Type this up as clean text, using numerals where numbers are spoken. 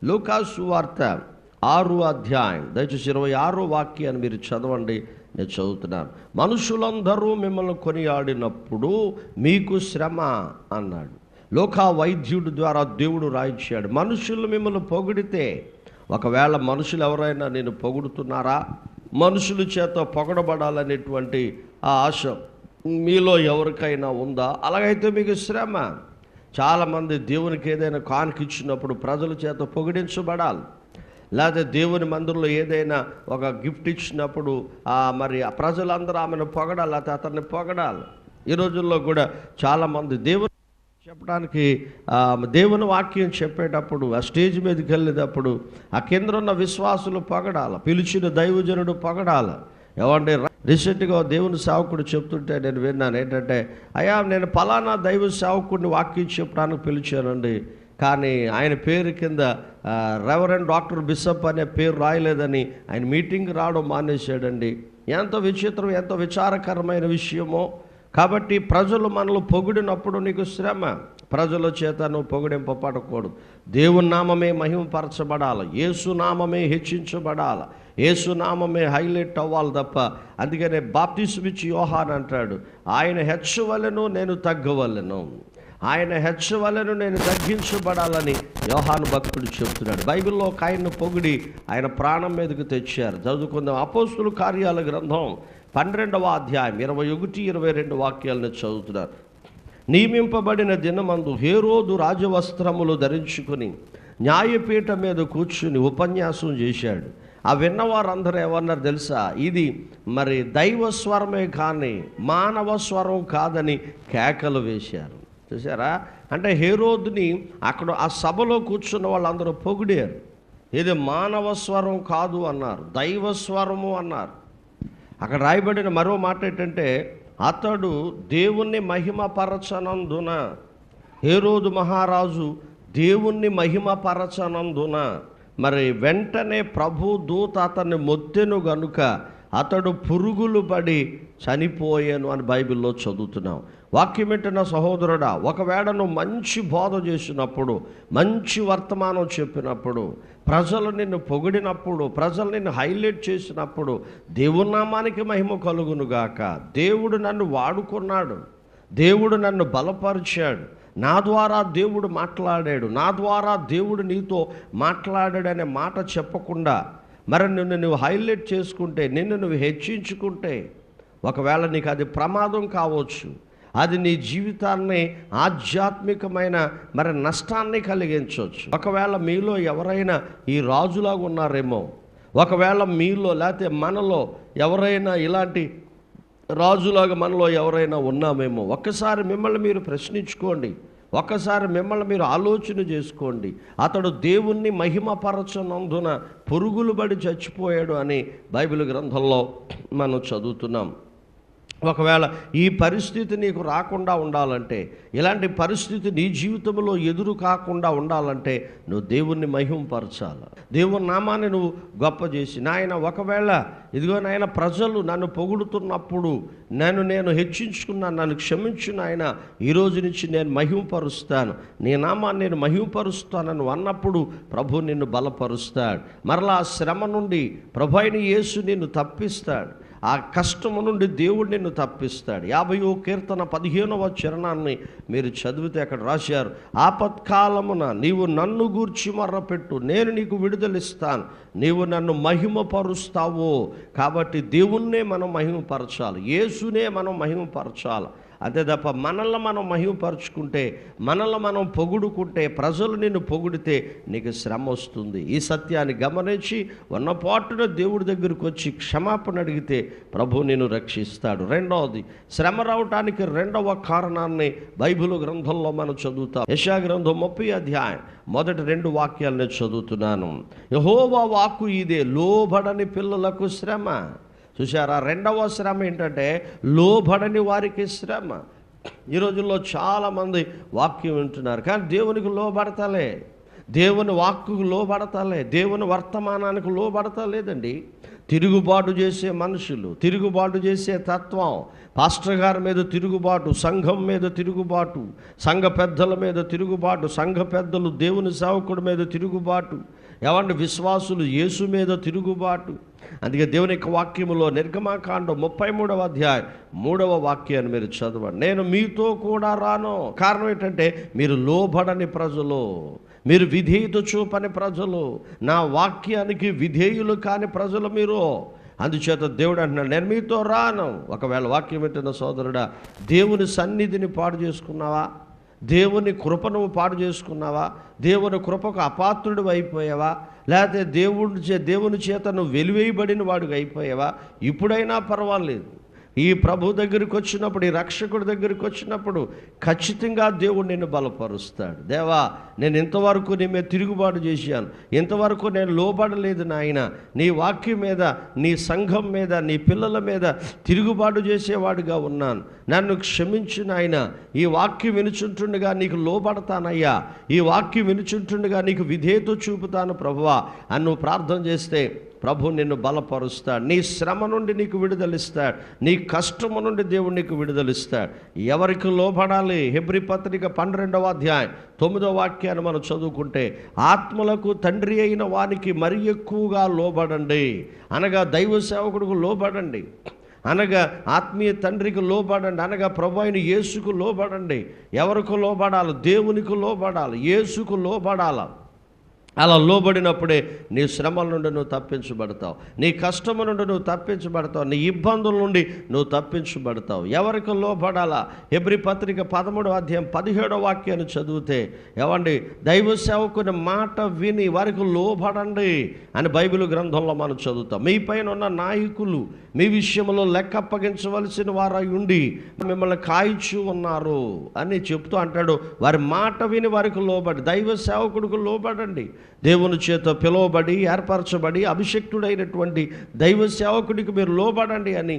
లూకాసు వార్త 6వ అధ్యాయం దయచేసి 26వ వాక్యాన్ని మీరు చదవండి. నేను చదువుతున్నాను. మనుషులందరూ మిమ్మల్ని కొనియాడినప్పుడు మీకు శ్రమ అన్నాడు. లోకా వైద్యుడి ద్వారా దేవుడు రాయించాడు. మనుషులు మిమ్మల్ని పొగిడితే, ఒకవేళ మనుషులు ఎవరైనా నేను పొగుడుతున్నారా, మనుషుల చేత పొగడబడాలనేటువంటి ఆ ఆశ మీలో ఎవరికైనా ఉందా? అలాగైతే మీకు శ్రమ. చాలామంది దేవునికి ఏదైనా కానుక ఇచ్చినప్పుడు ప్రజల చేత పొగిడించబడాలి, లేకపోతే దేవుని మందిరంలో ఏదైనా ఒక గిఫ్ట్ ఇచ్చినప్పుడు మరి ఆ ప్రజలందరూ ఆమెను పొగడాలి, లేకపోతే అతన్ని పొగడాలి. ఈ రోజుల్లో కూడా చాలామంది దేవుని చెప్పడానికి దేవుని వాక్యం చెప్పేటప్పుడు ఆ స్టేజ్ మీదకి వెళ్ళేటప్పుడు ఆ కింద ఉన్న విశ్వాసులు పొగడాలి, పిలిచిన దైవజనుడు పొగడాలి. ఏమంటే రీసెంట్గా దేవుని సేవకుడు చెప్తుంటే నేను విన్నాను ఏంటంటే, అయ్యా నేను పలానా దైవ సేవకుడిని వాక్యం చెప్పడానికి పిలిచానండి, కానీ ఆయన పేరు కింద రెవరెండ్ డాక్టర్ బిషప్ అనే పేరు రాయలేదని ఆయన మీటింగ్ రావడం మానేశాడండి. ఎంత విచిత్రం, ఎంత విచారకరమైన విషయమో. కాబట్టి ప్రజలు మనల్ని పొగిడినప్పుడు నీకు శ్రమ. ప్రజల చేత నువ్వు పొగిడింపబడకూడదు. దేవుని నామమే మహిమపరచబడాలి, యేసునామమే హెచ్చించబడాలి, యేసునామమే హైలైట్ అవ్వాలి తప్ప. అందుకనే బాప్తిస్మిచ్చి యోహాన్ అంటాడు, ఆయన హెచ్చవలెను నేను తగ్గవలెను, ఆయన హెచ్చవలెను నేను తగ్గించబడాలని యోహాను భక్తుడు చెప్తున్నాడు. బైబిల్లో ఒక ఆయన్ను పొగిడి ఆయన ప్రాణం మీదకు తెచ్చారు. చదువుకుందాం. అపోస్తుల కార్యాల గ్రంథం 12వ అధ్యాయం 21, 22 వాక్యాలను చదువుతున్నారు. నియమింపబడిన దినమందు హేరోదు రాజవస్త్రములు ధరించుకుని న్యాయపీఠం మీద కూర్చుని ఉపన్యాసం చేశాడు. ఆ విన్నవారందరూ ఏమన్నారు తెలుసా? ఇది మరి దైవ స్వరమే కానీ మానవ స్వరం కాదని కేకలు వేశారు. చూసారా? అంటే హేరోదుని అక్కడ ఆ సభలో కూర్చున్న వాళ్ళందరూ పొగిడారు. ఇది మానవ స్వరం కాదు అన్నారు, దైవ స్వరము అన్నారు. అక్కడ రాయబడిన మరో మాట ఏంటంటే, అతడు దేవుణ్ణి మహిమపరచనందున, హేరోదు మహారాజు దేవుణ్ణి మహిమపరచనందున మరి వెంటనే ప్రభు దూత అతన్ని మొత్తెను గనుక అతడు పురుగులు పడి చనిపోయాను అని బైబిల్లో చదువుతున్నాం. వాక్యం ఏంటన్న సహోదరుడా, ఒకవేళ నువ్వు మంచి బోధ చేసినప్పుడు, మంచి వర్తమానం చెప్పినప్పుడు, ప్రజలు నిన్ను పొగిడినప్పుడు, ప్రజలు నిన్ను హైలైట్ చేసినప్పుడు దేవుని నామానికి మహిమ కలుగునుగాక. దేవుడు నన్ను వాడుకున్నాడు, దేవుడు నన్ను బలపరిచాడు, నా ద్వారా దేవుడు మాట్లాడాడు, నా ద్వారా దేవుడు నీతో మాట్లాడాడనే మాట చెప్పకుండా మరి నిన్ను నువ్వు హైలైట్ చేసుకుంటే, నిన్ను నువ్వు హెచ్చించుకుంటే, ఒకవేళ నీకు అది ప్రమాదం కావచ్చు. అది నీ జీవితాన్ని ఆధ్యాత్మికమైన మరి నష్టాన్ని కలిగించవచ్చు. ఒకవేళ మీలో ఎవరైనా ఈ రాజులాగా ఉన్నారేమో, ఒకవేళ మీలో లేకపోతే మనలో ఎవరైనా ఇలాంటి రాజులాగా మనలో ఎవరైనా ఉన్నామేమో. ఒక్కసారి మిమ్మల్ని మీరు ప్రశ్నించుకోండి, ఒక్కసారి మిమ్మల్ని మీరు ఆలోచన చేసుకోండి. అతడు దేవుణ్ణి మహిమపరచనందున పురుగులు పడి చచ్చిపోయాడు అని బైబిల్ గ్రంథంలో మనం చదువుతున్నాం. ఒకవేళ ఈ పరిస్థితి నీకు రాకుండా ఉండాలంటే, ఇలాంటి పరిస్థితి నీ జీవితంలో ఎదురు కాకుండా ఉండాలంటే నువ్వు దేవుణ్ణి మహిమపరచాలి, దేవుని నామాన్ని నువ్వు గొప్ప చేసి, నాయన ఒకవేళ ఇదిగో నాయన ప్రజలు నన్ను పొగుడుతున్నప్పుడు నేను హెచ్చించుకున్నాను, నన్ను క్షమించు నాయన, ఈ రోజు నుంచి నేను మహిమపరుస్తాను, నీ నామాన్ని నేను మహిమపరుస్తానని అన్నప్పుడు ప్రభు నిన్ను బలపరుస్తాడు. మరలా ఆ శ్రమ నుండి ప్రభు అయిన యేసు నిన్ను తప్పిస్తాడు, ఆ కష్టము నుండి దేవుడు నిన్ను తప్పిస్తాడు. 50వ కీర్తన 15వ చరణాన్ని మీరు చదివితే అక్కడ రాశారు, ఆపత్కాలమున నీవు నన్ను గూర్చి మొర్రపెట్టు, నేను నీకు విడుదలిస్తాను, నీవు నన్ను మహిమపరుస్తావు. కాబట్టి దేవుణ్ణే మనం మహిమపరచాలి, యేసునే మనం మహిమపరచాలి. అంతే తప్ప మనల్ని మనం మహిమపరుచుకుంటే, మనల్ని మనం పొగుడుకుంటే, ప్రజలు నిన్ను పొగిడితే నీకు శ్రమ వస్తుంది. ఈ సత్యాన్ని గమనించి ఉన్నపాటున దేవుడి దగ్గరికి వచ్చి క్షమాపణ అడిగితే ప్రభు నిన్ను రక్షిస్తాడు. రెండవది, శ్రమ రావటానికి రెండవ కారణాన్ని బైబిల్ గ్రంథంలో మనం చదువుతాం. యెషయా గ్రంథం 30వ అధ్యాయం మొదటి 2 వాక్యాలను చదువుతున్నాను. యెహోవా వాక్కు ఇదే, లోబడని పిల్లలకు శ్రమ. చూసారా? రెండవ శ్రమ ఏంటంటే లోబడని వారికి శ్రమ. ఈ రోజుల్లో చాలామంది వాక్యం వింటున్నారు కానీ దేవునికి లోబడతలే, దేవుని వాక్కుకు లోబడతలే, దేవుని వర్తమానానికి లోబడతలేదండి. తిరుగుబాటు చేసే మనుషులు, తిరుగుబాటు చేసే తత్వం, పాస్టర్ గారి మీద తిరుగుబాటు, సంఘం మీద తిరుగుబాటు, సంఘ పెద్దల మీద తిరుగుబాటు, సంఘ పెద్దలు దేవుని సేవకుడి మీద తిరుగుబాటు, ఏమంటే విశ్వాసులు యేసు మీద తిరుగుబాటు. అందుకే దేవుని యొక్క వాక్యములో నిర్గమాకాండం 33వ అధ్యాయం 3వ వాక్యాన్ని మీరు చదవండి. నేను మీతో కూడా రాను. కారణం ఏంటంటే మీరు లోబడని ప్రజలు, మీరు విధేయత చూపని ప్రజలు, నా వాక్యానికి విధేయులు కాని ప్రజలు మీరు. అందుచేత దేవుడు అంటున్నాడు, నేను మీతో రాను. ఒకవేళ వాక్యం వింటున్న సోదరుడా, దేవుని సన్నిధిని పాడు చేసుకున్నావా? దేవుని కృపను పాడు చేసుకున్నావా? దేవుని కృపకు అపాత్రుడు అయిపోయావా? లేకపోతే దేవుని చేత నువ్వు వెలివేయబడిన వాడికి అయిపోయావా? ఇప్పుడైనా పర్వాలేదు. ఈ ప్రభు దగ్గరికి వచ్చినప్పుడు, ఈ రక్షకుడి దగ్గరికి వచ్చినప్పుడు ఖచ్చితంగా దేవుడు నిన్ను బలపరుస్తాడు. దేవా, నేను ఇంతవరకు నీ మీద తిరుగుబాటు చేశాను, ఇంతవరకు నేను లోబడలేదు నాయన, నీ వాక్యం మీద, నీ సంఘం మీద, నీ పిల్లల మీద తిరుగుబాటు చేసేవాడిగా ఉన్నాను, నన్ను క్షమించు నాయన. ఈ వాక్యం వినుచుంటుండగా నీకు లోబడతానయ్యా, ఈ వాక్యం వినుచుంటుండగా నీకు విధేయత చూపుతాను ప్రభువా అని నువ్వు ప్రార్థన చేస్తే ప్రభు నిన్ను బలపరుస్తాడు. నీ శ్రమ నుండి నీకు విడుదలిస్తాడు, నీ కష్టము నుండి దేవుడు నీకు విడుదలిస్తాడు. ఎవరికి లోబడాలి? హెబ్రీ పత్రిక 12వ అధ్యాయం 9వ వాక్యాన్ని మనం చదువుకుంటే, ఆత్మలకు తండ్రి అయిన వానికి మరి ఎక్కువగా లోబడండి, అనగా దైవ సేవకుడికి లోబడండి, అనగా ఆత్మీయ తండ్రికి లోబడండి, అనగా ప్రభు అయిన యేసుకు లోబడండి. ఎవరికి లోబడాలి? దేవునికి లోబడాలి, యేసుకు లోబడాలి. అలా లోబడినప్పుడే నీ శ్రమల నుండి నువ్వు తప్పించబడతావు, నీ కష్టము నుండి నువ్వు తప్పించబడతావు, నీ ఇబ్బందుల నుండి నువ్వు తప్పించబడతావు. ఎవరికి లోబడాలా? హెబ్రీ పత్రిక 13వ అధ్యాయం 17వ వాక్యాన్ని చదివితే, ఏమండి, దైవ సేవకుని మాట విని వారికి లోబడండి అని బైబిల్ గ్రంథంలో మనం చదువుతాం. మీ పైన ఉన్న నాయకులు మీ విషయంలో లెక్క అప్పగించవలసిన వారై ఉండి మిమ్మల్ని కాయిచు ఉన్నారు అని చెప్తూ అంటాడు. వారి మాట విని వారికి లోబడి, దైవ సేవకుడికి లోబడండి. దేవుని చేత పిలువబడి ఏర్పరచబడి అభిషిక్తుడైనటువంటి దైవ సేవకుడికి మీరు లోబడండి అని